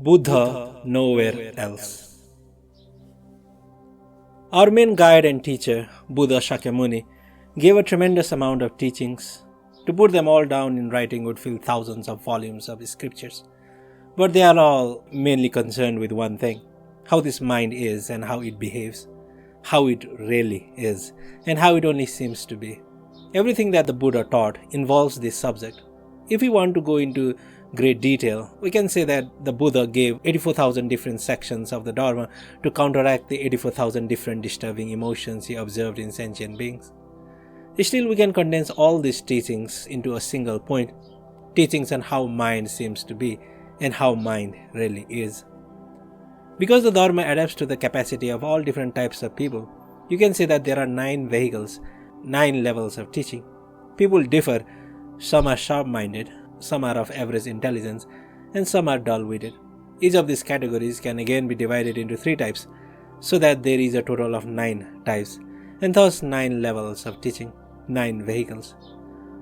Buddha nowhere else. Our main guide and teacher, Buddha Shakyamuni, gave a tremendous amount of teachings. To put them all down in writing would fill thousands of volumes of scriptures. But they are all mainly concerned with one thing: how this mind is and how it behaves, how it really is, and how it only seems to be. Everything that the Buddha taught involves this subject. If we want to go into great detail, we can say that the Buddha gave 84,000 different sections of the Dharma to counteract the 84,000 different disturbing emotions he observed in sentient beings. Still, we can condense all these teachings into a single point: teachings on how mind seems to be and how mind really is. Because the Dharma adapts to the capacity of all different types of people, you can say that there are 9 vehicles, 9 levels of teaching. People differ. Some are sharp-minded, some are of average intelligence, and some are dull-witted. Each of these categories can again be divided into 3 types, so that there is a total of 9 types, and thus 9 levels of teaching, 9 vehicles.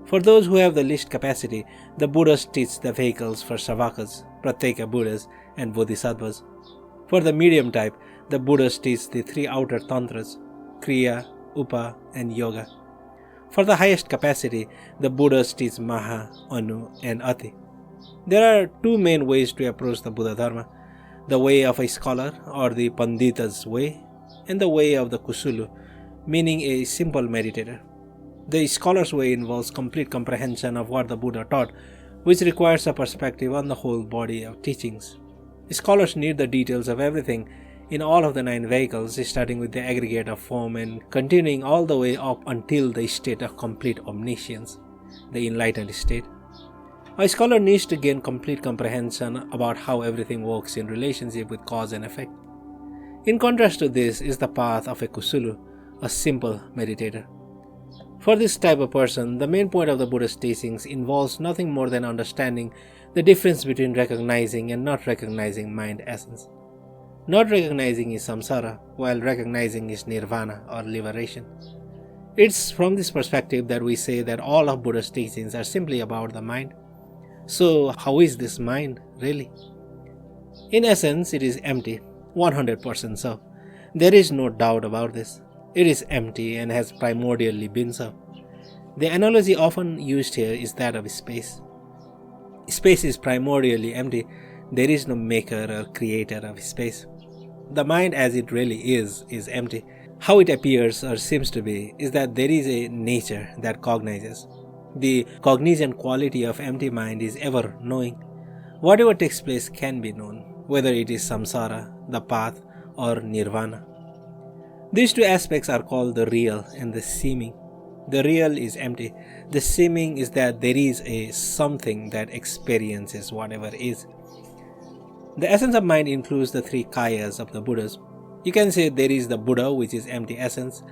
For those who have the least capacity, the Buddhas teach the vehicles for Savakas, Pratyeka Buddhas, and Bodhisattvas. For the medium type, the Buddhas teach the 3 outer tantras, Kriya, Upa, and Yoga. For the highest capacity, the Buddhas teach Maha, Anu, and Ati. There are 2 main ways to approach the Buddha Dharma: the way of a scholar, or the Pandita's way, and the way of the Kusulu, meaning a simple meditator. The scholar's way involves complete comprehension of what the Buddha taught, which requires a perspective on the whole body of teachings. Scholars need the details of everything in all of the 9 vehicles, starting with the aggregate of form and continuing all the way up until the state of complete omniscience, the enlightened state. A scholar needs to gain complete comprehension about how everything works in relationship with cause and effect. In contrast to this is the path of a Kusulu, a simple meditator. For this type of person, the main point of the Buddha's teachings involves nothing more than understanding the difference between recognizing and not recognizing mind essence. Not recognizing is samsara, while recognizing is nirvana or liberation. It's from this perspective that we say that all of Buddha's teachings are simply about the mind. So, how is this mind really? In essence, it is empty, 100% so. There is no doubt about this. It is empty and has primordially been so. The analogy often used here is that of space. Space is primordially empty. There is no maker or creator of space. The mind as it really is empty. How it appears or seems to be is that there is a nature that cognizes. The cognizant quality of empty mind is ever knowing. Whatever takes place can be known, whether it is samsara, the path, or nirvana. These 2 aspects are called the real and the seeming. The real is empty. The seeming is that there is a something that experiences whatever is. The essence of mind includes the 3 kayas of the Buddhas. You can say there is the Buddha, which is empty essence,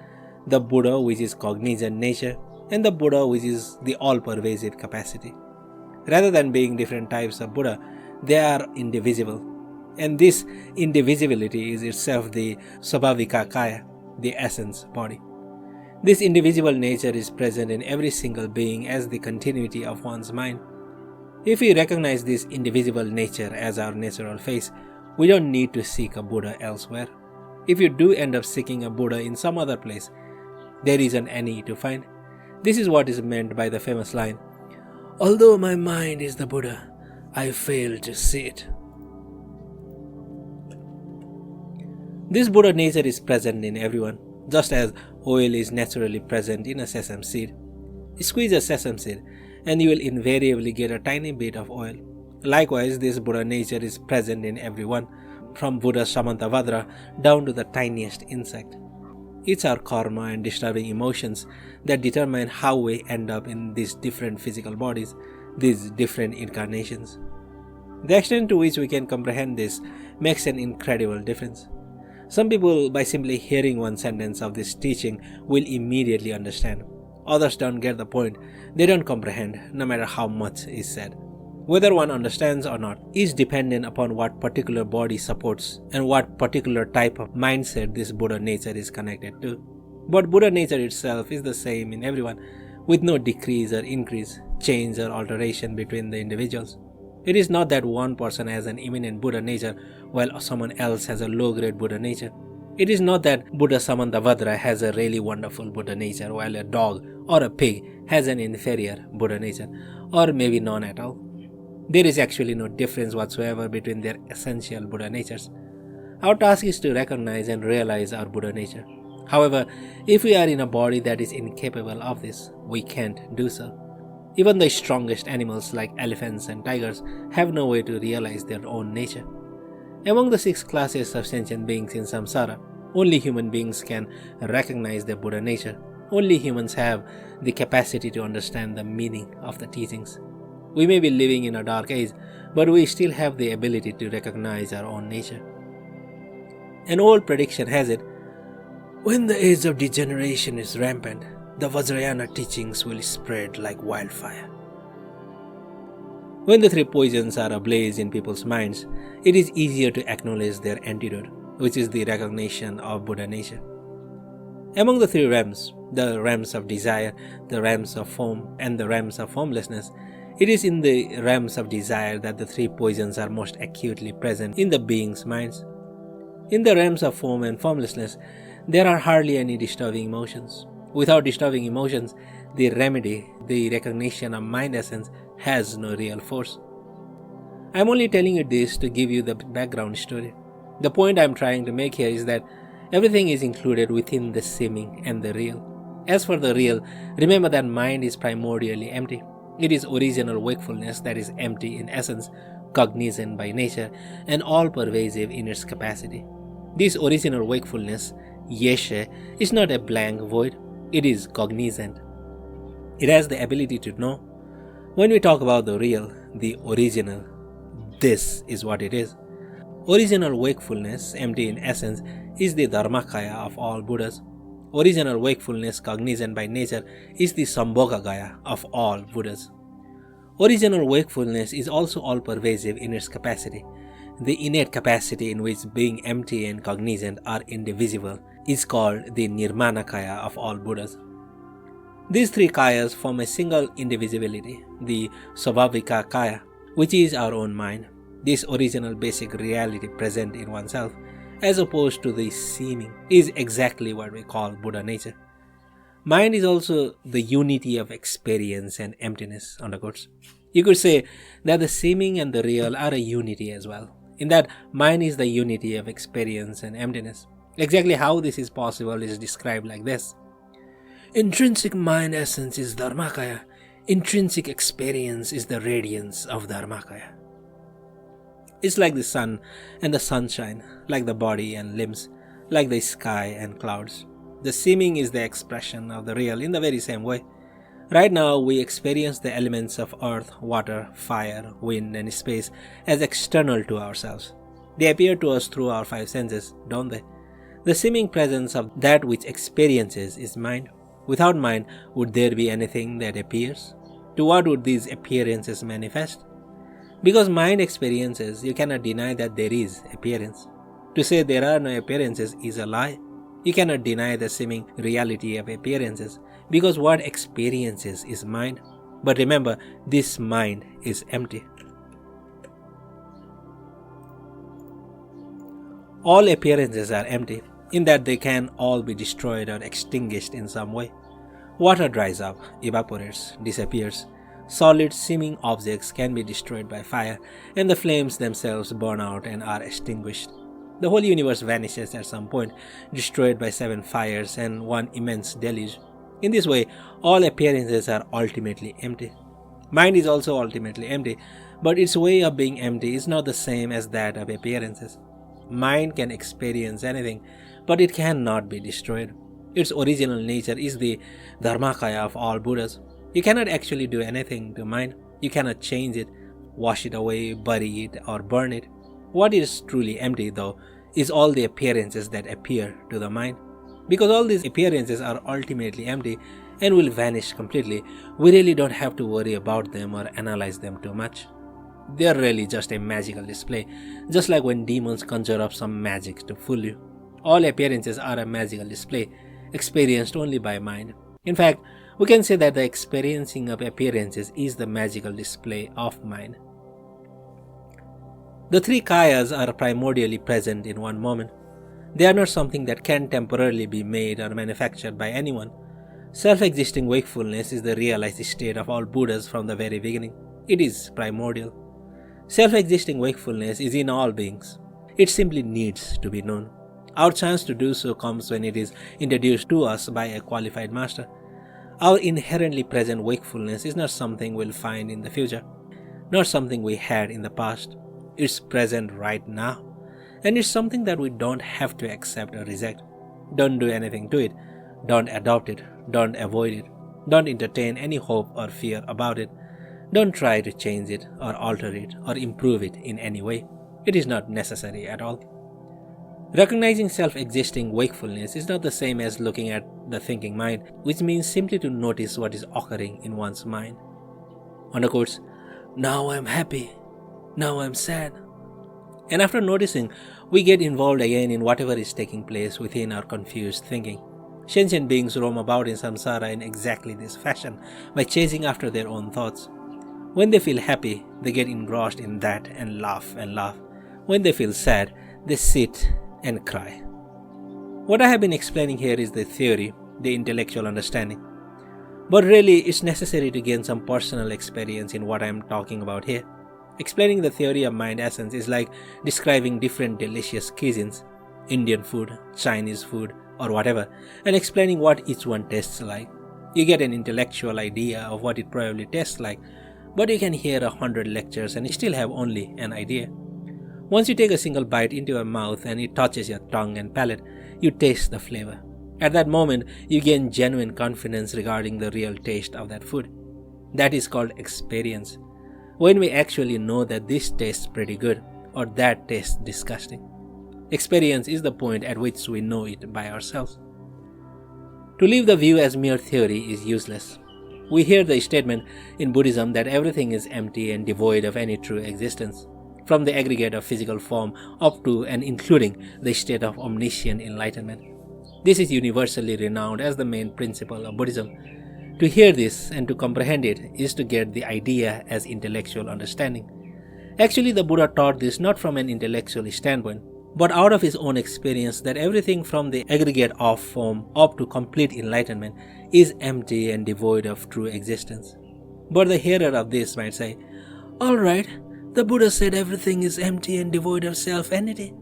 the Buddha, which is cognizant nature, and the Buddha, which is the all-pervasive capacity. Rather than being different types of Buddha, they are indivisible. And this indivisibility is itself the Svabhavika Kaya, the essence body. This indivisible nature is present in every single being as the continuity of one's mind. If we recognize this indivisible nature as our natural face, we don't need to seek a Buddha elsewhere. If you do end up seeking a Buddha in some other place, there isn't any to find. This is what is meant by the famous line, "Although my mind is the Buddha, I fail to see it." This Buddha nature is present in everyone, just as oil is naturally present in a sesame seed. Squeeze a sesame seed, and you will invariably get a tiny bit of oil. Likewise, this Buddha nature is present in everyone, from Buddha Samantavadra down to the tiniest insect. It's our karma and disturbing emotions that determine how we end up in these different physical bodies, these different incarnations. The extent to which we can comprehend this makes an incredible difference. Some people, by simply hearing one sentence of this teaching, will immediately understand. Others don't get the point. They don't comprehend, no matter how much is said. Whether one understands or not is dependent upon what particular body supports and what particular type of mindset this Buddha nature is connected to. But Buddha nature itself is the same in everyone, with no decrease or increase, change or alteration between the individuals. It is not that one person has an imminent Buddha nature while someone else has a low-grade Buddha nature. It is not that Buddha Samantavadra has a really wonderful Buddha nature while a dog or a pig has an inferior Buddha nature, or maybe none at all. There is actually no difference whatsoever between their essential Buddha natures. Our task is to recognize and realize our Buddha nature. However, if we are in a body that is incapable of this, we can't do so. Even the strongest animals like elephants and tigers have no way to realize their own nature. Among the 6 classes of sentient beings in samsara, only human beings can recognize their Buddha nature. Only humans have the capacity to understand the meaning of the teachings. We may be living in a dark age, but we still have the ability to recognize our own nature. An old prediction has it, when the age of degeneration is rampant, the Vajrayana teachings will spread like wildfire. When the 3 poisons are ablaze in people's minds, it is easier to acknowledge their antidote, which is the recognition of Buddha nature. Among the 3 realms, the realms of desire, the realms of form, and the realms of formlessness, it is in the realms of desire that the 3 poisons are most acutely present in the being's minds. In the realms of form and formlessness, there are hardly any disturbing emotions. Without disturbing emotions, the remedy, the recognition of mind essence, has no real force. I am only telling you this to give you the background story. The point I am trying to make here is that everything is included within the seeming and the real. As for the real, remember that mind is primordially empty. It is original wakefulness that is empty in essence, cognizant by nature, and all-pervasive in its capacity. This original wakefulness, yeshe, is not a blank void. It is cognizant. It has the ability to know. When we talk about the real, the original, this is what it is. Original wakefulness, empty in essence, is the Dharmakaya of all Buddhas. Original wakefulness, cognizant by nature, is the Sambhogakaya of all Buddhas. Original wakefulness is also all-pervasive in its capacity. The innate capacity in which being empty and cognizant are indivisible is called the Nirmanakaya of all Buddhas. These 3 kayas form a single indivisibility, the Svabhavika kaya, which is our own mind, this original basic reality present in oneself, as opposed to the seeming, is exactly what we call Buddha nature. Mind is also the unity of experience and emptiness, undergoes. You could say that the seeming and the real are a unity as well, in that mind is the unity of experience and emptiness. Exactly how this is possible is described like this. Intrinsic mind essence is Dharmakaya. Intrinsic experience is the radiance of Dharmakaya. It's like the sun and the sunshine, like the body and limbs, like the sky and clouds. The seeming is the expression of the real in the very same way. Right now, we experience the elements of earth, water, fire, wind, and space as external to ourselves. They appear to us through our 5 senses, don't they? The seeming presence of that which experiences is mind. Without mind, would there be anything that appears? To what would these appearances manifest? Because mind experiences, you cannot deny that there is appearance. To say there are no appearances is a lie. You cannot deny the seeming reality of appearances, because what experiences is mind. But remember, this mind is empty. All appearances are empty, in that they can all be destroyed or extinguished in some way. Water dries up, evaporates, disappears. Solid seeming objects can be destroyed by fire, and the flames themselves burn out and are extinguished. The whole universe vanishes at some point, destroyed by 7 fires and one immense deluge. In this way, all appearances are ultimately empty. Mind is also ultimately empty, but its way of being empty is not the same as that of appearances. Mind can experience anything, but it cannot be destroyed. Its original nature is the Dharmakaya of all Buddhas. You cannot actually do anything to mind. You cannot change it, wash it away, bury it, or burn it. What is truly empty, though, is all the appearances that appear to the mind. Because all these appearances are ultimately empty and will vanish completely, we really don't have to worry about them or analyze them too much. They are really just a magical display, just like when demons conjure up some magic to fool you. All appearances are a magical display, experienced only by mind. In fact, we can say that the experiencing of appearances is the magical display of mind. The three kayas are primordially present in one moment. They are not something that can temporarily be made or manufactured by anyone. Self-existing wakefulness is the realized state of all Buddhas from the very beginning. It is primordial. Self-existing wakefulness is in all beings. It simply needs to be known. Our chance to do so comes when it is introduced to us by a qualified master. Our inherently present wakefulness is not something we'll find in the future, not something we had in the past. It's present right now, and it's something that we don't have to accept or reject. Don't do anything to it. Don't adopt it. Don't avoid it. Don't entertain any hope or fear about it. Don't try to change it or alter it or improve it in any way. It is not necessary at all. Recognizing self-existing wakefulness is not the same as looking at the thinking mind, which means simply to notice what is occurring in one's mind. On the quotes, now I'm happy, now I'm sad. And after noticing, we get involved again in whatever is taking place within our confused thinking. Sentient beings roam about in samsara in exactly this fashion, by chasing after their own thoughts. When they feel happy, they get engrossed in that and laugh and laugh. When they feel sad, they sit and cry. What I have been explaining here is the theory, the intellectual understanding. But really, it's necessary to gain some personal experience in what I am talking about here. Explaining the theory of mind essence is like describing different delicious cuisines, Indian food, Chinese food, or whatever, and explaining what each one tastes like. You get an intellectual idea of what it probably tastes like, but you can hear 100 lectures and still have only an idea. Once you take a single bite into your mouth and it touches your tongue and palate, you taste the flavor. At that moment, you gain genuine confidence regarding the real taste of that food. That is called experience. When we actually know that this tastes pretty good or that tastes disgusting. Experience is the point at which we know it by ourselves. To leave the view as mere theory is useless. We hear the statement in Buddhism that everything is empty and devoid of any true existence, from the aggregate of physical form up to and including the state of omniscient enlightenment. This is universally renowned as the main principle of Buddhism. To hear this and to comprehend it is to get the idea as intellectual understanding. Actually, the Buddha taught this not from an intellectual standpoint, but out of his own experience that everything from the aggregate of form up to complete enlightenment is empty and devoid of true existence. But the hearer of this might say, alright, the Buddha said everything is empty and devoid of self-entity.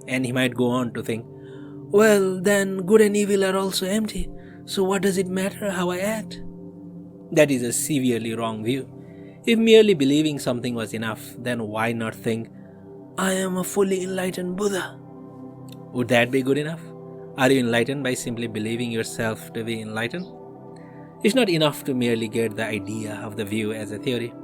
And he might go on to think, well, then good and evil are also empty, so what does it matter how I act? That is a severely wrong view. If merely believing something was enough, then why not think, I am a fully enlightened Buddha? Would that be good enough? Are you enlightened by simply believing yourself to be enlightened? It's not enough to merely get the idea of the view as a theory.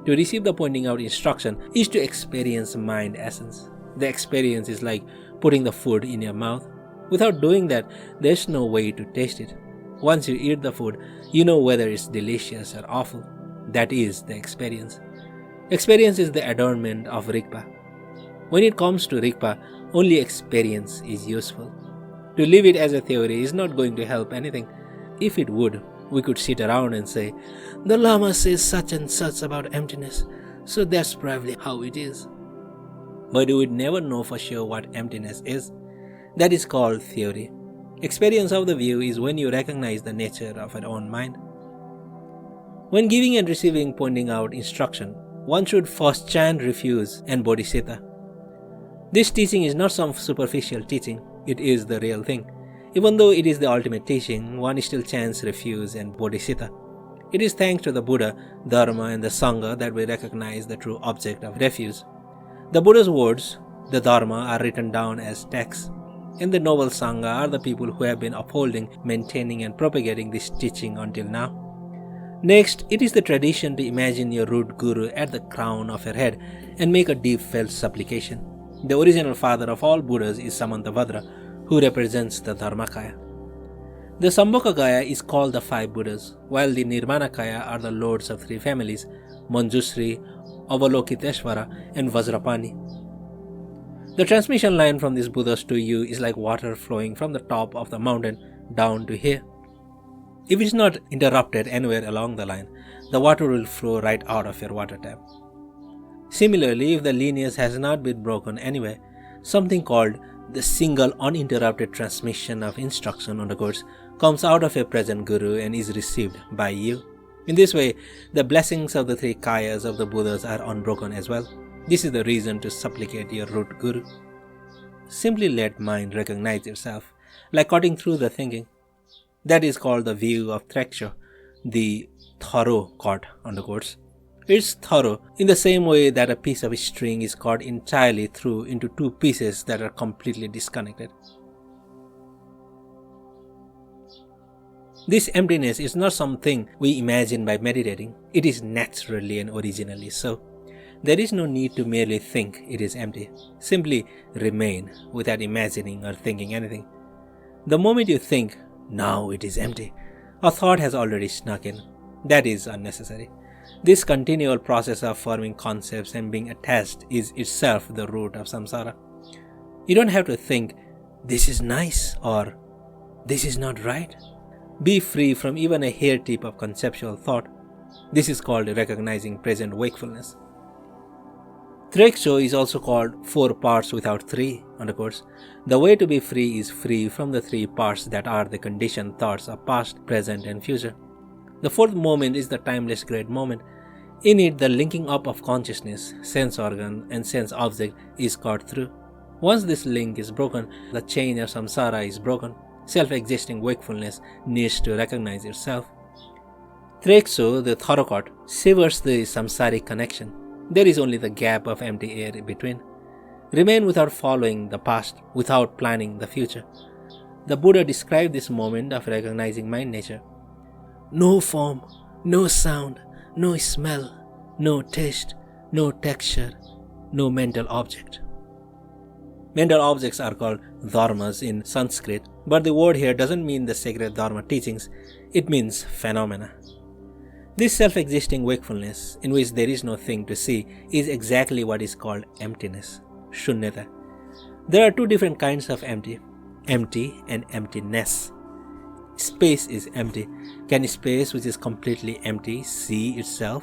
To receive the pointing out instruction is to experience mind essence. The experience is like putting the food in your mouth. Without doing that, there's no way to taste it. Once you eat the food, you know whether it's delicious or awful. That is the experience. Experience is the adornment of Rigpa. When it comes to Rigpa, only experience is useful. To leave it as a theory is not going to help anything. If it would, we could sit around and say, the Lama says such and such about emptiness, so that's probably how it is. But we would never know for sure what emptiness is. That is called theory. Experience of the view is when you recognize the nature of your own mind. When giving and receiving pointing out instruction, one should first chant refuse and bodhisattva. This teaching is not some superficial teaching, it is the real thing. Even though it is the ultimate teaching, one still chants refuse and bodhisattva. It is thanks to the Buddha, Dharma and the Sangha that we recognize the true object of refuse. The Buddha's words, the Dharma, are written down as texts, and the noble Sangha are the people who have been upholding, maintaining and propagating this teaching until now. Next, it is the tradition to imagine your root guru at the crown of your head and make a deep felt supplication. The original father of all Buddhas is Samantabhadra, who represents the Dharmakaya. The Sambhogakaya is called the five Buddhas, while the Nirmanakaya are the lords of three families, Manjusri, Avalokiteshvara and Vajrapani. The transmission line from these Buddhas to you is like water flowing from the top of the mountain down to here. If it is not interrupted anywhere along the line, the water will flow right out of your water tap. Similarly, if the lineage has not been broken anywhere, something called the single uninterrupted transmission of instruction on the course comes out of a present guru and is received by you. In this way, the blessings of the three kayas of the Buddhas are unbroken as well. This is the reason to supplicate your root guru. Simply let mind recognize itself, like cutting through the thinking. That is called the view of Trekcho, the thorough cut on the course. It's thorough in the same way that a piece of string is cut entirely through into two pieces that are completely disconnected. This emptiness is not something we imagine by meditating. It is naturally and originally so. There is no need to merely think it is empty. Simply remain without imagining or thinking anything. The moment you think, now it is empty, a thought has already snuck in. That is unnecessary. This continual process of forming concepts and being attached is itself the root of samsara. You don't have to think, this is nice or this is not right. Be free from even a hair tip of conceptual thought. This is called recognizing present wakefulness. Trekcho is also called 4 parts without 3 on the course. The way to be free is free from the 3 parts that are the conditioned thoughts of past, present and future. The 4th moment is the timeless great moment. In it, the linking up of consciousness, sense organ and sense object is cut through. Once this link is broken, the chain of samsara is broken. Self-existing wakefulness needs to recognize itself. Trekcho, the thorough cut, severs the samsaric connection. There is only the gap of empty air between. Remain without following the past, without planning the future. The Buddha described this moment of recognizing mind nature. No form, no sound, no smell, no taste, no texture, no mental object. Mental objects are called dharmas in Sanskrit, but the word here doesn't mean the sacred dharma teachings, it means phenomena. This self-existing wakefulness, in which there is no thing to see, is exactly what is called emptiness, shunyata. There are 2 different kinds of empty and emptiness. Space is empty. Can space which is completely empty see itself?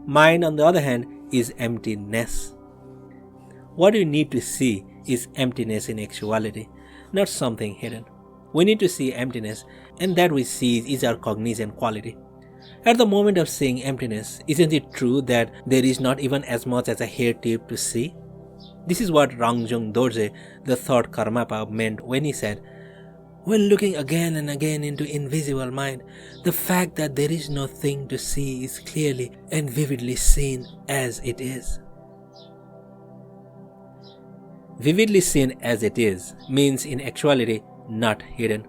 Mind, on the other hand, is emptiness. What you need to see is emptiness in actuality, not something hidden. We need to see emptiness, and that we see is our cognizant quality. At the moment of seeing emptiness, isn't it true that there is not even as much as a hair tip to see? This is what Rangjung Dorje, the third Karmapa, meant when he said, when looking again and again into invisible mind, the fact that there is no thing to see is clearly and vividly seen as it is. Vividly seen as it is means in actuality not hidden.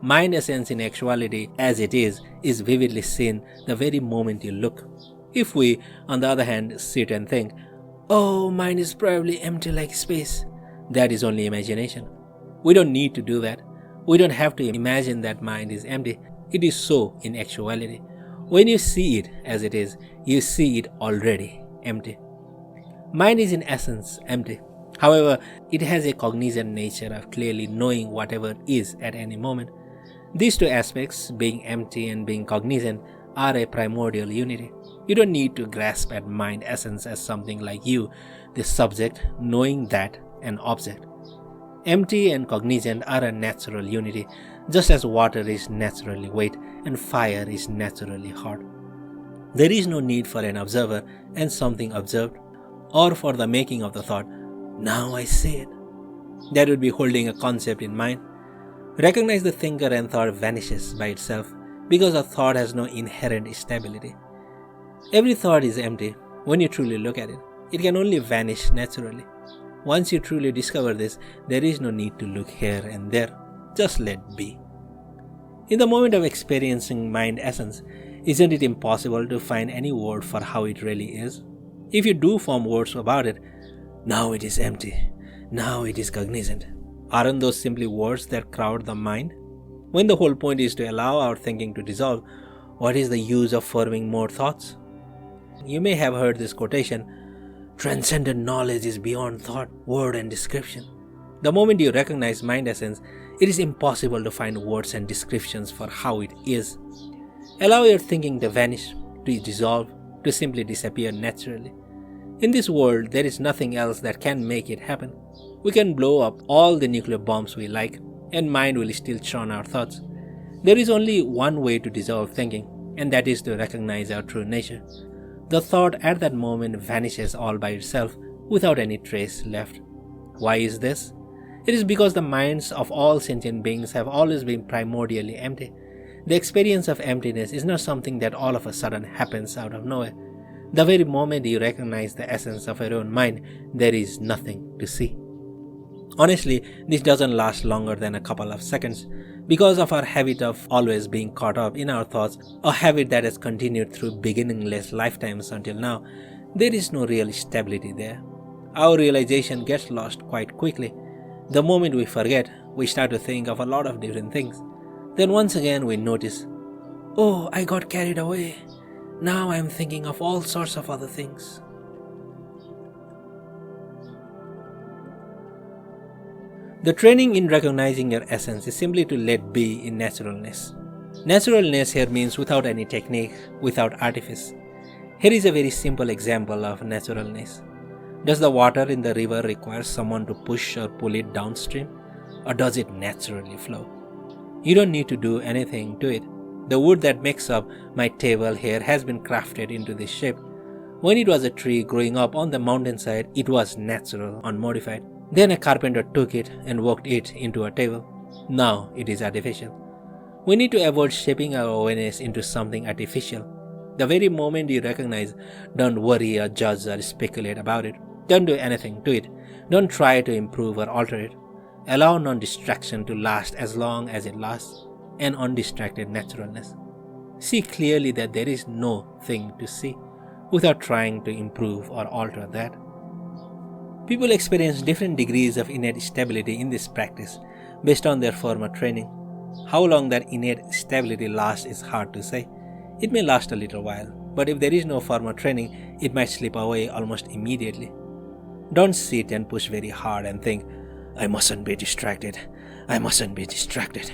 Mind essence in actuality as it is vividly seen the very moment you look. If we, on the other hand, sit and think, oh, mind is probably empty like space, that is only imagination. We don't need to do that. We don't have to imagine that mind is empty. It is so in actuality. When you see it as it is, you see it already empty. Mind is in essence empty. However, it has a cognizant nature of clearly knowing whatever is at any moment. These 2 aspects, being empty and being cognizant, are a primordial unity. You don't need to grasp at mind essence as something like you, the subject, knowing that an object. Empty and cognizant are a natural unity, just as water is naturally wet and fire is naturally hot. There is no need for an observer and something observed, or for the making of the thought, now I see it. That would be holding a concept in mind. Recognize the thinker and thought vanishes by itself because a thought has no inherent stability. Every thought is empty when you truly look at it. It can only vanish naturally. Once you truly discover this, there is no need to look here and there. Just let be. In the moment of experiencing mind essence, isn't it impossible to find any word for how it really is? If you do form words about it, now it is empty, now it is cognizant. Aren't those simply words that crowd the mind? When the whole point is to allow our thinking to dissolve, what is the use of forming more thoughts? You may have heard this quotation, transcendent knowledge is beyond thought, word and description. The moment you recognize mind essence, it is impossible to find words and descriptions for how it is. Allow your thinking to vanish, to dissolve, to simply disappear naturally. In this world, there is nothing else that can make it happen. We can blow up all the nuclear bombs we like, and mind will still churn our thoughts. There is only one way to dissolve thinking, and that is to recognize our true nature. The thought at that moment vanishes all by itself without any trace left. Why is this? It is because the minds of all sentient beings have always been primordially empty. The experience of emptiness is not something that all of a sudden happens out of nowhere. The very moment you recognize the essence of your own mind, there is nothing to see. Honestly, this doesn't last longer than a couple of seconds. Because of our habit of always being caught up in our thoughts, a habit that has continued through beginningless lifetimes until now, there is no real stability there. Our realization gets lost quite quickly. The moment we forget, we start to think of a lot of different things. Then once again we notice, oh, I got carried away. Now I am thinking of all sorts of other things. The training in recognizing your essence is simply to let be in naturalness. Naturalness here means without any technique, without artifice. Here is a very simple example of naturalness. Does the water in the river require someone to push or pull it downstream? Or does it naturally flow? You don't need to do anything to it. The wood that makes up my table here has been crafted into this shape. When it was a tree growing up on the mountainside, it was natural, unmodified. Then a carpenter took it and worked it into a table. Now it is artificial. We need to avoid shaping our awareness into something artificial. The very moment you recognize, don't worry or judge or speculate about it. Don't do anything to it. Don't try to improve or alter it. Allow non-distraction to last as long as it lasts, and undistracted naturalness. See clearly that there is no thing to see, without trying to improve or alter that. People experience different degrees of innate stability in this practice based on their former training. How long that innate stability lasts is hard to say. It may last a little while, but if there is no formal training, it might slip away almost immediately. Don't sit and push very hard and think, I mustn't be distracted. I mustn't be distracted.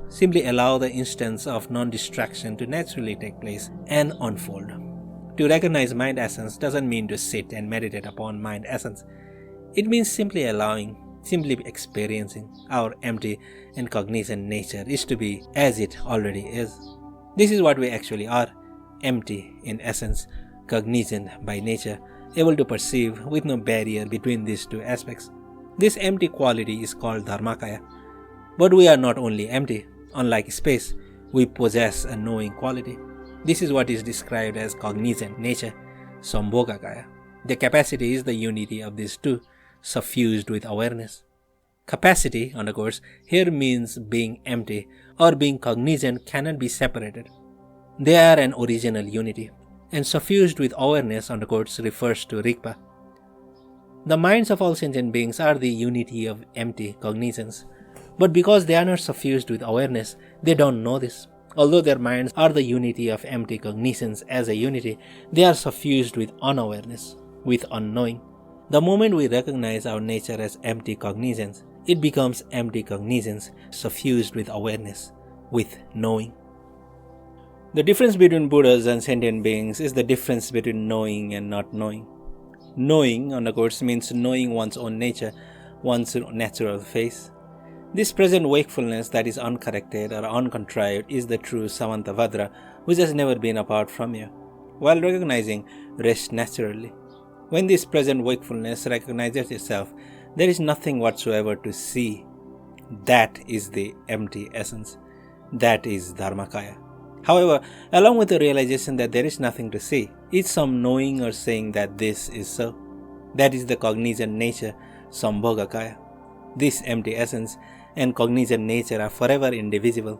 Simply allow the instance of non-distraction to naturally take place and unfold. To recognize mind essence doesn't mean to sit and meditate upon mind essence. It means simply allowing, simply experiencing our empty and cognizant nature is to be as it already is. This is what we actually are, empty in essence, cognizant by nature, able to perceive with no barrier between these two aspects. This empty quality is called Dharmakaya. But we are not only empty. Unlike space, we possess a knowing quality. This is what is described as cognizant nature, Sambhogakaya. The capacity is the unity of these two, suffused with awareness. Capacity, undercourse, here means being empty or being cognizant cannot be separated. They are an original unity, and suffused with awareness, undercourse, refers to Rigpa. The minds of all sentient beings are the unity of empty cognizance. But because they are not suffused with awareness, they don't know this. Although their minds are the unity of empty cognizance as a unity, they are suffused with unawareness, with unknowing. The moment we recognize our nature as empty cognizance, it becomes empty cognizance suffused with awareness, with knowing. The difference between Buddhas and sentient beings is the difference between knowing and not knowing. Knowing, undercourse, means knowing one's own nature, one's natural face. This present wakefulness that is uncorrected or uncontrived is the true Samantavadra, which has never been apart from you. While recognizing, rest naturally. When this present wakefulness recognizes itself, there is nothing whatsoever to see. That is the empty essence. That is Dharmakaya. However, along with the realization that there is nothing to see, is some knowing or saying that this is so. That is the cognizant nature, Sambhogakaya. This empty essence and cognizant nature are forever indivisible.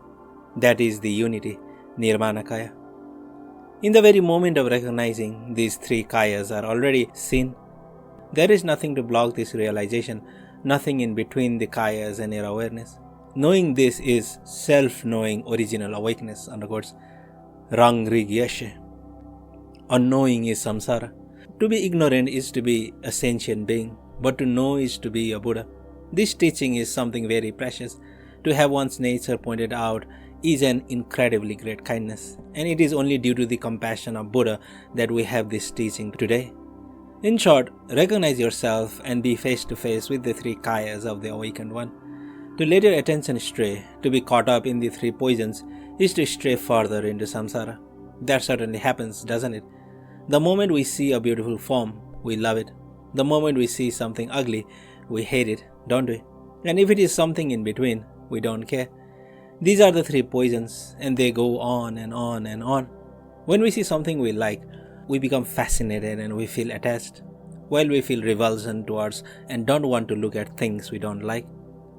That is the unity, Nirmanakaya. In the very moment of recognizing, these three kayas are already seen. There is nothing to block this realization, nothing in between the kayas and your awareness. Knowing this is self-knowing original awakeness, undercourse, Rang Rig Yeshe. Unknowing is samsara. To be ignorant is to be a sentient being, but to know is to be a Buddha. This teaching is something very precious. To have one's nature pointed out is an incredibly great kindness, and it is only due to the compassion of Buddha that we have this teaching today. In short, recognize yourself and be face to face with the three kayas of the awakened one. To let your attention stray, to be caught up in the three poisons, is to stray further into samsara. That certainly happens, doesn't it? The moment we see a beautiful form, we love it. The moment we see something ugly, we hate it, don't we? And if it is something in between, we don't care. These are the three poisons, and they go on and on and on. When we see something we like, we become fascinated and we feel attached, while we feel revulsion towards and don't want to look at things we don't like.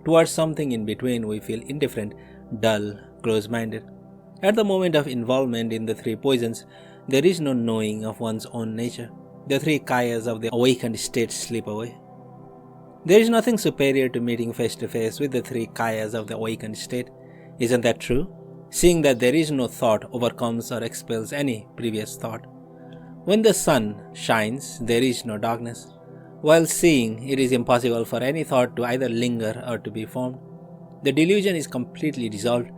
Towards something in between, we feel indifferent, dull, close-minded. At the moment of involvement in the three poisons, there is no knowing of one's own nature. The three kayas of the awakened state slip away. There is nothing superior to meeting face to face with the three kayas of the awakened state. Isn't that true? Seeing that there is no thought overcomes or expels any previous thought. When the sun shines, there is no darkness. While seeing, it is impossible for any thought to either linger or to be formed. The delusion is completely dissolved.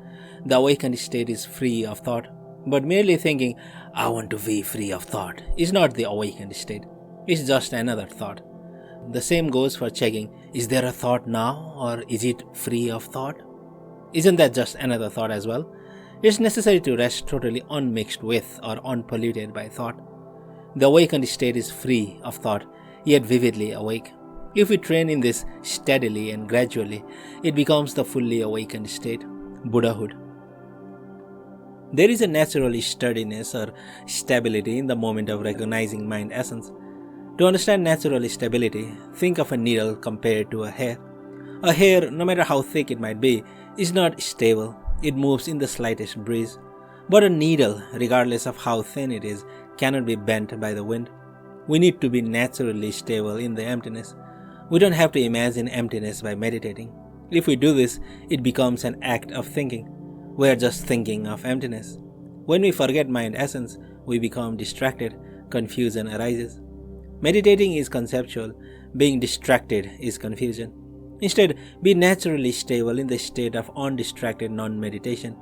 The awakened state is free of thought. But merely thinking, I want to be free of thought, is not the awakened state. It's just another thought. The same goes for checking, is there a thought now or is it free of thought? Isn't that just another thought as well? It's necessary to rest totally unmixed with or unpolluted by thought. The awakened state is free of thought, yet vividly awake. If we train in this steadily and gradually, it becomes the fully awakened state, Buddhahood. There is a natural sturdiness or stability in the moment of recognizing mind essence. To understand natural stability, think of a needle compared to a hair. A hair, no matter how thick it might be, is not stable. It moves in the slightest breeze. But a needle, regardless of how thin it is, cannot be bent by the wind. We need to be naturally stable in the emptiness. We don't have to imagine emptiness by meditating. If we do this, it becomes an act of thinking. We are just thinking of emptiness. When we forget mind essence, we become distracted, confusion arises. Meditating is conceptual, being distracted is confusion. Instead, be naturally stable in the state of undistracted non-meditation.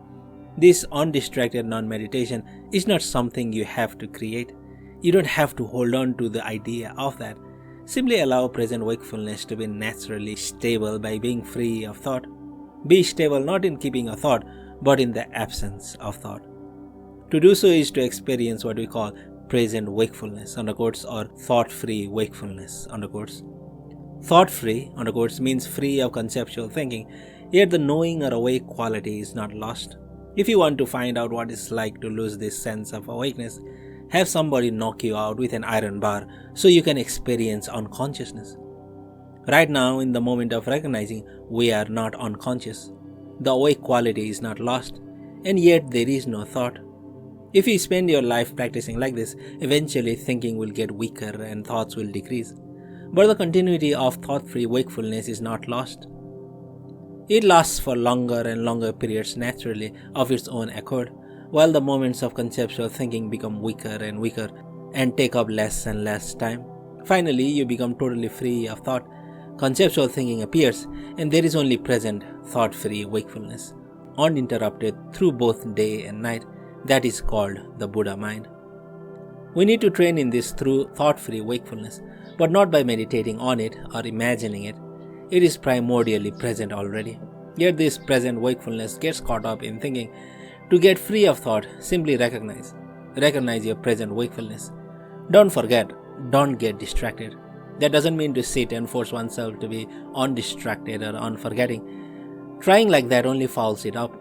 This undistracted non-meditation is not something you have to create. You don't have to hold on to the idea of that. Simply allow present wakefulness to be naturally stable by being free of thought. Be stable not in keeping a thought, but in the absence of thought. To do so is to experience what we call present wakefulness, or thought-free wakefulness, Thought-free, means free of conceptual thinking, yet the knowing or awake quality is not lost. If you want to find out what it's like to lose this sense of awakeness, have somebody knock you out with an iron bar so you can experience unconsciousness. Right now, in the moment of recognizing, we are not unconscious. The awake quality is not lost, and yet there is no thought. If you spend your life practicing like this, eventually thinking will get weaker and thoughts will decrease. But the continuity of thought-free wakefulness is not lost. It lasts for longer and longer periods naturally of its own accord, while the moments of conceptual thinking become weaker and weaker and take up less and less time. Finally, you become totally free of thought. Conceptual thinking appears, and there is only present, thought-free wakefulness, uninterrupted through both day and night. That is called the Buddha mind. We need to train in this through thought-free wakefulness, but not by meditating on it or imagining it. It is primordially present already. Yet this present wakefulness gets caught up in thinking. To get free of thought, simply recognize. Recognize your present wakefulness. Don't forget, don't get distracted. That doesn't mean to sit and force oneself to be undistracted or unforgetting. Trying like that only fouls it up.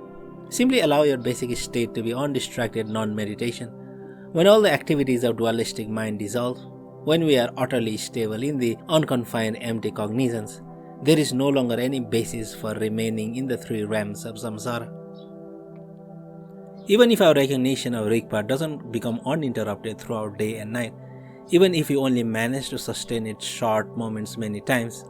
Simply allow your basic state to be undistracted non-meditation. When all the activities of dualistic mind dissolve, when we are utterly stable in the unconfined empty cognizance, there is no longer any basis for remaining in the three realms of samsara. Even if our recognition of Rigpa doesn't become uninterrupted throughout day and night, even if we only manage to sustain its short moments many times,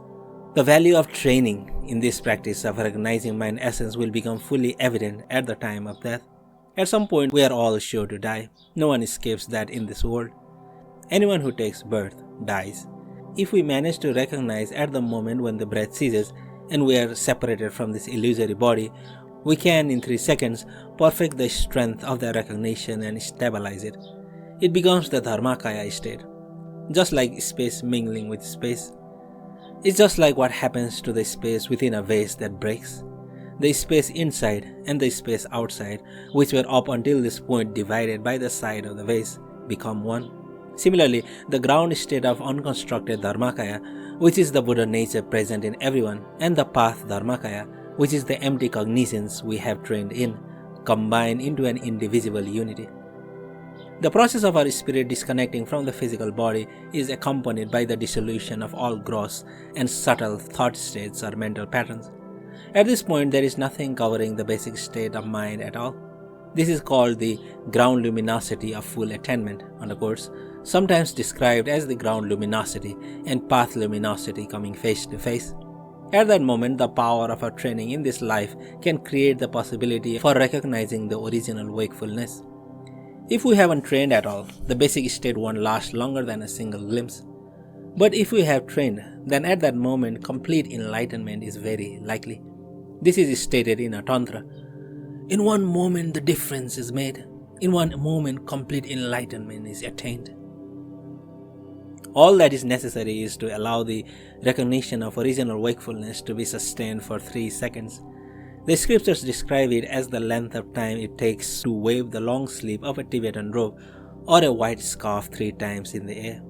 the value of training in this practice of recognizing mind essence will become fully evident at the time of death. At some point, we are all sure to die. No one escapes that in this world. Anyone who takes birth dies. If we manage to recognize at the moment when the breath ceases and we are separated from this illusory body, we can, in 3 seconds, perfect the strength of the recognition and stabilize it. It becomes the Dharmakaya state. just like space mingling with space. It's just like what happens to the space within a vase that breaks. The space inside and the space outside, which were up until this point divided by the side of the vase, become one. Similarly, the ground state of unconstructed Dharmakaya, which is the Buddha nature present in everyone, and the path Dharmakaya, which is the empty cognizance we have trained in, combine into an indivisible unity. The process of our spirit disconnecting from the physical body is accompanied by the dissolution of all gross and subtle thought states or mental patterns. At this point, there is nothing covering the basic state of mind at all. This is called the ground luminosity of full attainment, sometimes described as the ground luminosity and path luminosity coming face to face. At that moment, the power of our training in this life can create the possibility for recognizing the original wakefulness. If we haven't trained at all, the basic state won't last longer than a single glimpse. But if we have trained, then at that moment, complete enlightenment is very likely. This is stated in a tantra. In one moment, the difference is made. In one moment, complete enlightenment is attained. All that is necessary is to allow the recognition of original wakefulness to be sustained for 3 seconds. The scriptures describe it as the length of time it takes to wave the long sleeve of a Tibetan robe or a white scarf 3 times in the air.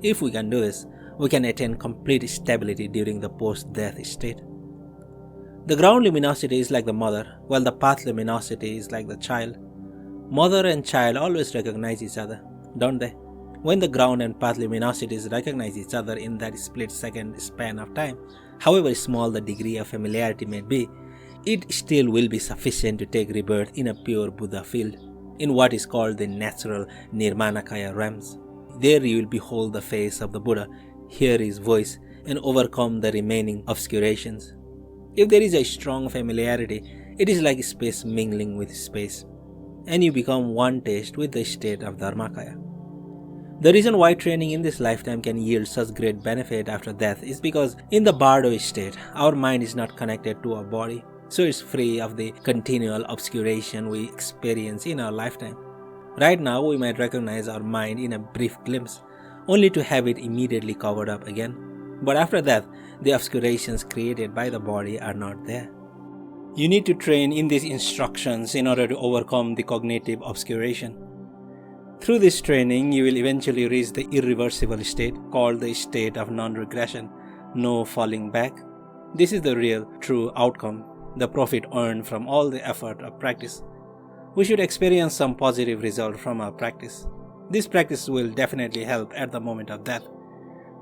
If we can do this, we can attain complete stability during the post-death state. The ground luminosity is like the mother, while the path luminosity is like the child. Mother and child always recognize each other, don't they? When the ground and path luminosities recognize each other in that split-second span of time, however small the degree of familiarity may be, it still will be sufficient to take rebirth in a pure Buddha field, in what is called the natural Nirmanakaya realms. There you will behold the face of the Buddha, hear his voice, and overcome the remaining obscurations. If there is a strong familiarity, it is like space mingling with space, and you become one taste with the state of Dharmakaya. The reason why training in this lifetime can yield such great benefit after death is because in the Bardo State, our mind is not connected to our body, so it's free of the continual obscuration we experience in our lifetime. Right now, we might recognize our mind in a brief glimpse, only to have it immediately covered up again. But after that, the obscurations created by the body are not there. You need to train in these instructions in order to overcome the cognitive obscuration. Through this training, you will eventually reach the irreversible state called the state of non-regression, no falling back. This is the real, true outcome, the profit earned from all the effort of practice. We should experience some positive result from our practice. This practice will definitely help at the moment of death.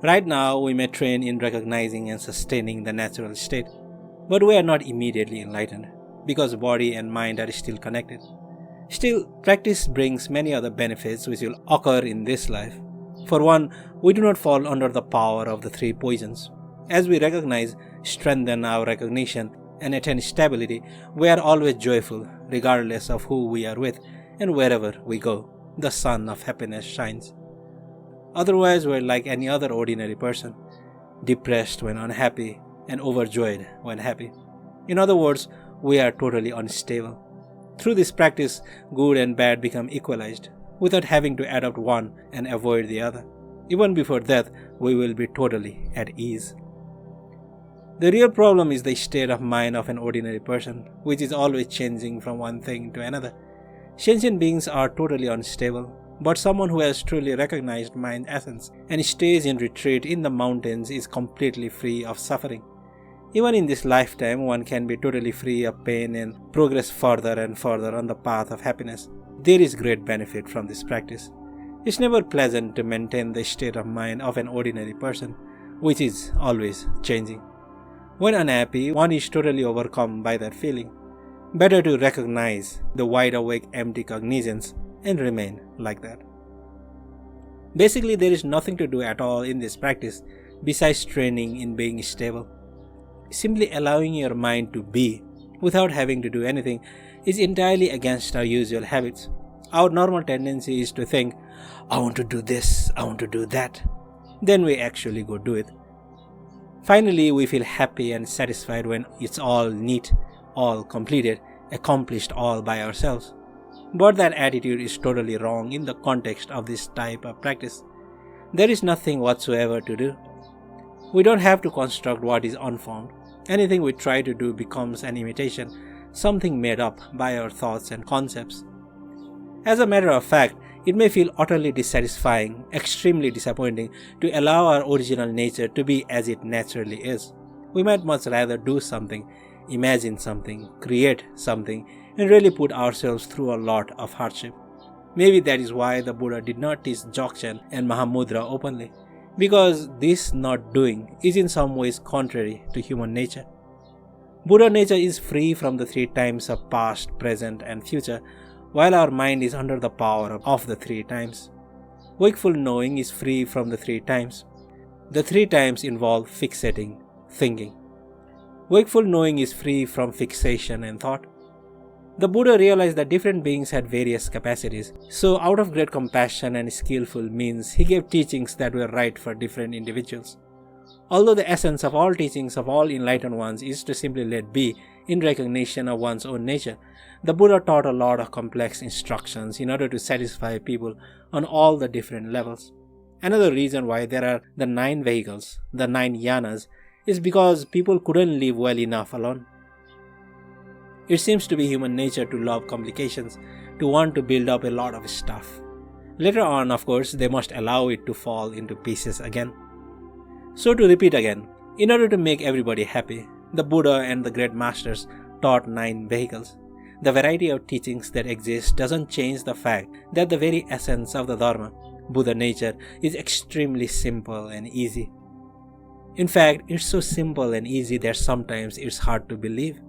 Right now, we may train in recognizing and sustaining the natural state, but we are not immediately enlightened, because body and mind are still connected. Still, practice brings many other benefits which will occur in this life. For one, we do not fall under the power of the 3 poisons. As we recognize, strengthen our recognition, and attain stability, we are always joyful, regardless of who we are with, and wherever we go, the sun of happiness shines. Otherwise, we are like any other ordinary person, depressed when unhappy, and overjoyed when happy. In other words, we are totally unstable. Through this practice, good and bad become equalized, without having to adopt one and avoid the other. Even before death, we will be totally at ease. The real problem is the state of mind of an ordinary person, which is always changing from one thing to another. Sentient beings are totally unstable, but someone who has truly recognized mind essence and stays in retreat in the mountains is completely free of suffering. Even in this lifetime, one can be totally free of pain and progress further and further on the path of happiness. There is great benefit from this practice. It's never pleasant to maintain the state of mind of an ordinary person, which is always changing. When unhappy, one is totally overcome by that feeling. Better to recognize the wide-awake empty cognizance and remain like that. Basically, there is nothing to do at all in this practice besides training in being stable. Simply allowing your mind to be without having to do anything is entirely against our usual habits. Our normal tendency is to think, I want to do this, I want to do that. Then we actually go do it. Finally, we feel happy and satisfied when it's all neat, all completed, accomplished all by ourselves. But that attitude is totally wrong in the context of this type of practice. There is nothing whatsoever to do. We don't have to construct what is unformed. Anything we try to do becomes an imitation, something made up by our thoughts and concepts. As a matter of fact, it may feel utterly dissatisfying, extremely disappointing to allow our original nature to be as it naturally is. We might much rather do something, imagine something, create something, and really put ourselves through a lot of hardship. Maybe that is why the Buddha did not teach Dzogchen and Mahamudra openly, because this not doing is in some ways contrary to human nature. Buddha nature is free from the three times of past, present, and future, while our mind is under the power of the three times. Wakeful knowing is free from the three times. The three times involve fixating, thinking. Wakeful knowing is free from fixation and thought. The Buddha realized that different beings had various capacities, so out of great compassion and skillful means, he gave teachings that were right for different individuals. Although the essence of all teachings of all enlightened ones is to simply let be in recognition of one's own nature, the Buddha taught a lot of complex instructions in order to satisfy people on all the different levels. Another reason why there are the 9 vehicles, the 9 yanas, is because people couldn't live well enough alone. It seems to be human nature to love complications, to want to build up a lot of stuff. Later on, of course, they must allow it to fall into pieces again. So to repeat again, in order to make everybody happy, the Buddha and the great masters taught 9 vehicles. The variety of teachings that exist doesn't change the fact that the very essence of the Dharma, Buddha nature, is extremely simple and easy. In fact, it's so simple and easy that sometimes it's hard to believe.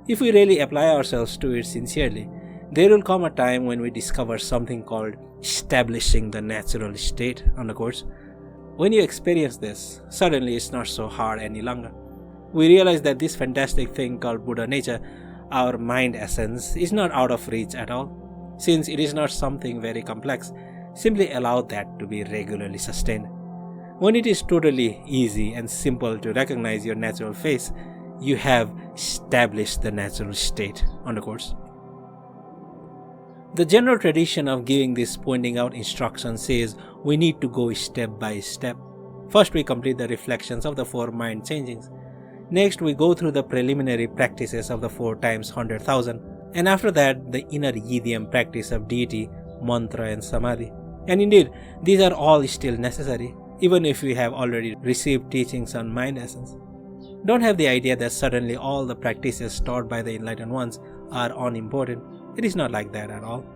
If we really apply ourselves to it sincerely, there will come a time when we discover something called establishing the natural state on the course. When you experience this, suddenly it's not so hard any longer. We realize that this fantastic thing called Buddha nature, our mind essence, is not out of reach at all. Since it is not something very complex, simply allow that to be regularly sustained. When it is totally easy and simple to recognize your natural face, you have established the natural state on the course. The general tradition of giving this pointing out instruction says we need to go step by step. First we complete the reflections of the 4 mind changings. Next we go through the preliminary practices of the 4 times 100,000. And after that the inner yidam practice of deity, mantra and samadhi. And indeed, these are all still necessary, even if we have already received teachings on mind essence. Don't have the idea that suddenly all the practices taught by the enlightened ones are unimportant. It is not like that at all.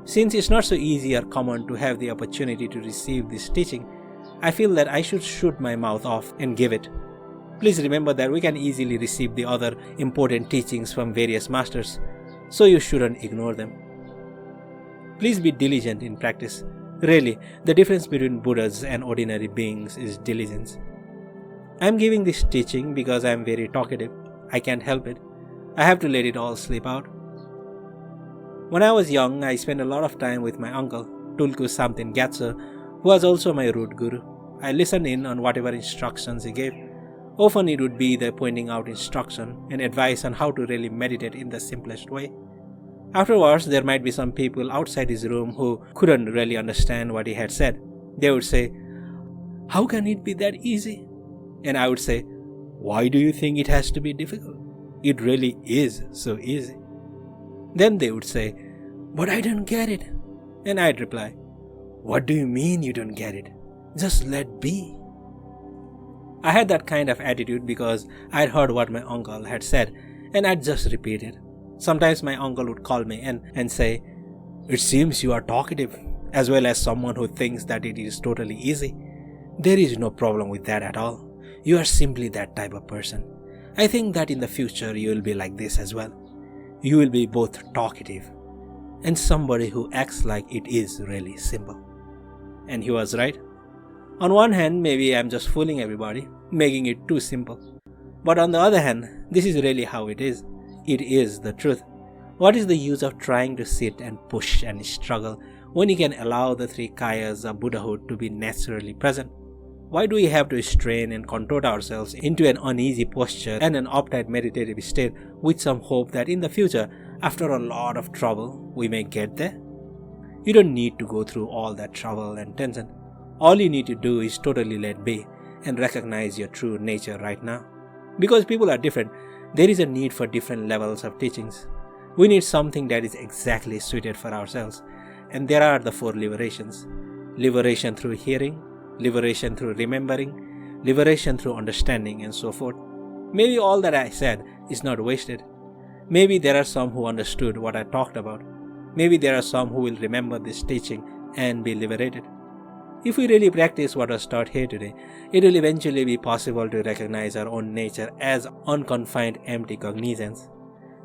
Since it's not so easy or common to have the opportunity to receive this teaching, I feel that I should shoot my mouth off and give it. Please remember that we can easily receive the other important teachings from various masters, so you shouldn't ignore them. Please be diligent in practice. Really, the difference between Buddhas and ordinary beings is diligence. I am giving this teaching because I am very talkative. I can't help it. I have to let it all slip out. When I was young, I spent a lot of time with my uncle, Tulku Samtin Gyatso, who was also my root guru. I listened in on whatever instructions he gave. Often it would be the pointing out instruction and advice on how to really meditate in the simplest way. Afterwards, there might be some people outside his room who couldn't really understand what he had said. They would say, "How can it be that easy?" And I would say, "Why do you think it has to be difficult? It really is so easy." Then they would say, "But I don't get it." And I'd reply, "What do you mean you don't get it? Just let be." I had that kind of attitude because I'd heard what my uncle had said, and I'd just repeat it. Sometimes my uncle would call me in and say, "It seems you are talkative, as well as someone who thinks that it is totally easy. There is no problem with that at all. You are simply that type of person. I think that in the future you will be like this as well. You will be both talkative and somebody who acts like it is really simple." And he was right. On one hand, maybe I'm just fooling everybody, making it too simple. But on the other hand, this is really how it is. It is the truth. What is the use of trying to sit and push and struggle when you can allow the 3 kayas of Buddhahood to be naturally present? Why do we have to strain and contort ourselves into an uneasy posture and an uptight meditative state with some hope that in the future, after a lot of trouble, we may get there? You don't need to go through all that trouble and tension. All you need to do is totally let be and recognize your true nature right now. Because people are different, there is a need for different levels of teachings. We need something that is exactly suited for ourselves. And there are the 4 liberations. Liberation through hearing, liberation through remembering, liberation through understanding, and so forth. Maybe all that I said is not wasted. Maybe there are some who understood what I talked about. Maybe there are some who will remember this teaching and be liberated. If we really practice what was taught here today, it will eventually be possible to recognize our own nature as unconfined empty cognizance.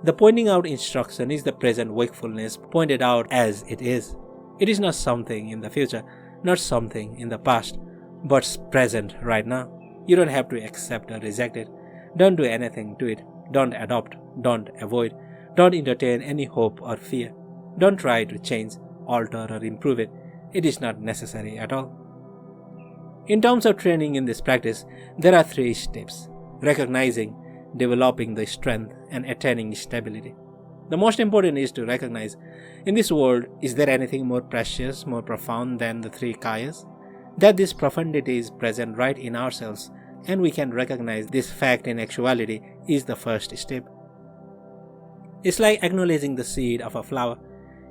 The pointing out instruction is the present wakefulness pointed out as it is. It is not something in the future, not something in the past, but present right now. You don't have to accept or reject it. Don't do anything to it. Don't adopt. Don't avoid. Don't entertain any hope or fear. Don't try to change, alter, or improve it. It is not necessary at all. In terms of training in this practice, there are 3 steps: recognizing, developing the strength, and attaining stability. The most important is to recognize, in this world, is there anything more precious, more profound than the 3 kayas? That this profundity is present right in ourselves, and we can recognize this fact in actuality is the first step. It's like acknowledging the seed of a flower.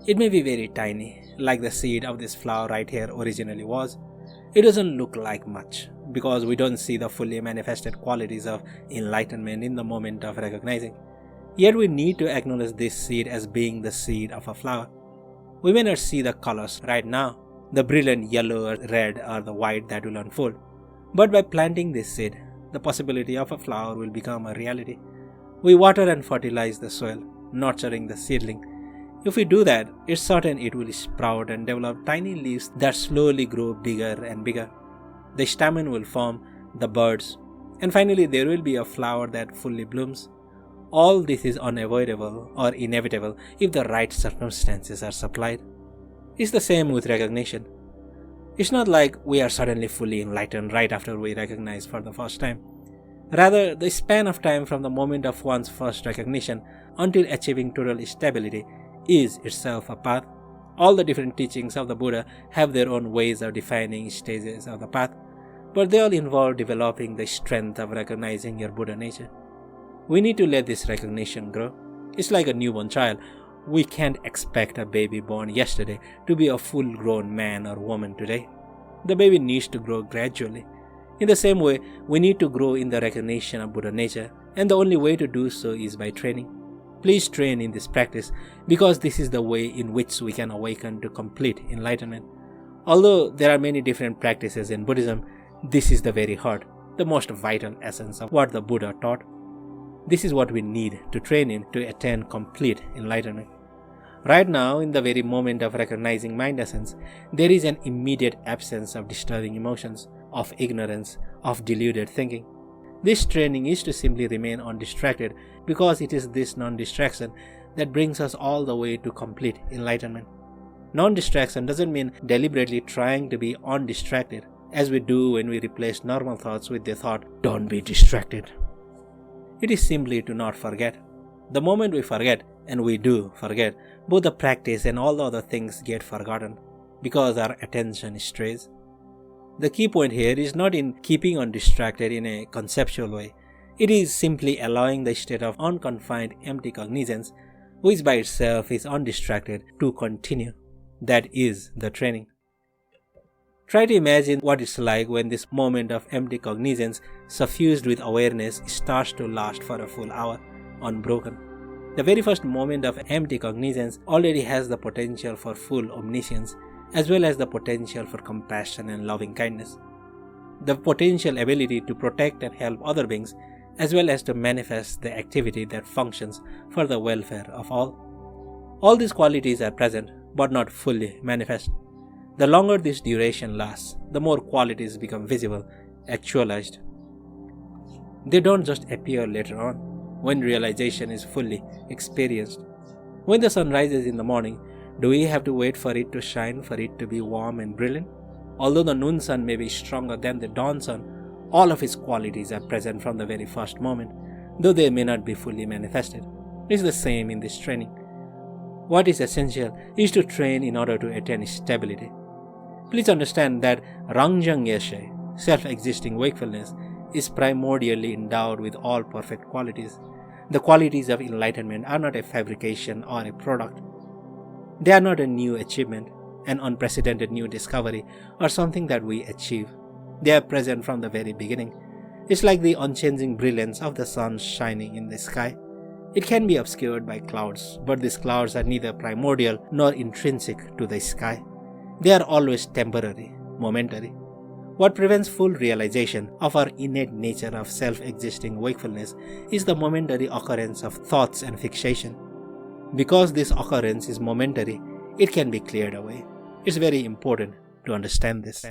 It may be very tiny, like the seed of this flower right here originally was. It doesn't look like much, because we don't see the fully manifested qualities of enlightenment in the moment of recognizing. Yet we need to acknowledge this seed as being the seed of a flower. We may not see the colors right now, the brilliant yellow or red or the white that will unfold. But by planting this seed, the possibility of a flower will become a reality. We water and fertilize the soil, nurturing the seedling. If we do that, it's certain it will sprout and develop tiny leaves that slowly grow bigger and bigger. The stamen will form, the buds, and finally there will be a flower that fully blooms. All this is unavoidable or inevitable if the right circumstances are supplied. It's the same with recognition. It's not like we are suddenly fully enlightened right after we recognize for the first time. Rather, the span of time from the moment of one's first recognition until achieving total stability is itself a path. All the different teachings of the Buddha have their own ways of defining stages of the path, but they all involve developing the strength of recognizing your Buddha nature. We need to let this recognition grow. It's like a newborn child. We can't expect a baby born yesterday to be a full-grown man or woman today. The baby needs to grow gradually. In the same way, we need to grow in the recognition of Buddha nature, and the only way to do so is by training. Please train in this practice, because this is the way in which we can awaken to complete enlightenment. Although there are many different practices in Buddhism, this is the very heart, the most vital essence of what the Buddha taught. This is what we need to train in to attain complete enlightenment. Right now, in the very moment of recognizing mind essence, there is an immediate absence of disturbing emotions, of ignorance, of deluded thinking. This training is to simply remain undistracted, because it is this non-distraction that brings us all the way to complete enlightenment. Non-distraction doesn't mean deliberately trying to be undistracted, as we do when we replace normal thoughts with the thought, "Don't be distracted." It is simply to not forget. The moment we forget, and we do forget, both the practice and all the other things get forgotten, because our attention strays. The key point here is not in keeping undistracted in a conceptual way. It is simply allowing the state of unconfined empty cognizance, which by itself is undistracted, to continue. That is the training. Try to imagine what it's like when this moment of empty cognizance suffused with awareness starts to last for a full hour, unbroken. The very first moment of empty cognizance already has the potential for full omniscience, as well as the potential for compassion and loving kindness. The potential ability to protect and help other beings, as well as to manifest the activity that functions for the welfare of all. All these qualities are present, but not fully manifest. The longer this duration lasts, the more qualities become visible, actualized. They don't just appear later on, when realization is fully experienced. When the sun rises in the morning, do we have to wait for it to shine, for it to be warm and brilliant? Although the noon sun may be stronger than the dawn sun, all of its qualities are present from the very first moment, though they may not be fully manifested. It's the same in this training. What is essential is to train in order to attain stability. Please understand that Rangjang Yeshe, self-existing wakefulness, is primordially endowed with all perfect qualities. The qualities of enlightenment are not a fabrication or a product. They are not a new achievement, an unprecedented new discovery, or something that we achieve. They are present from the very beginning. It's like the unchanging brilliance of the sun shining in the sky. It can be obscured by clouds, but these clouds are neither primordial nor intrinsic to the sky. They are always temporary, momentary. What prevents full realization of our innate nature of self-existing wakefulness is the momentary occurrence of thoughts and fixation. Because this occurrence is momentary, it can be cleared away. It's very important to understand this.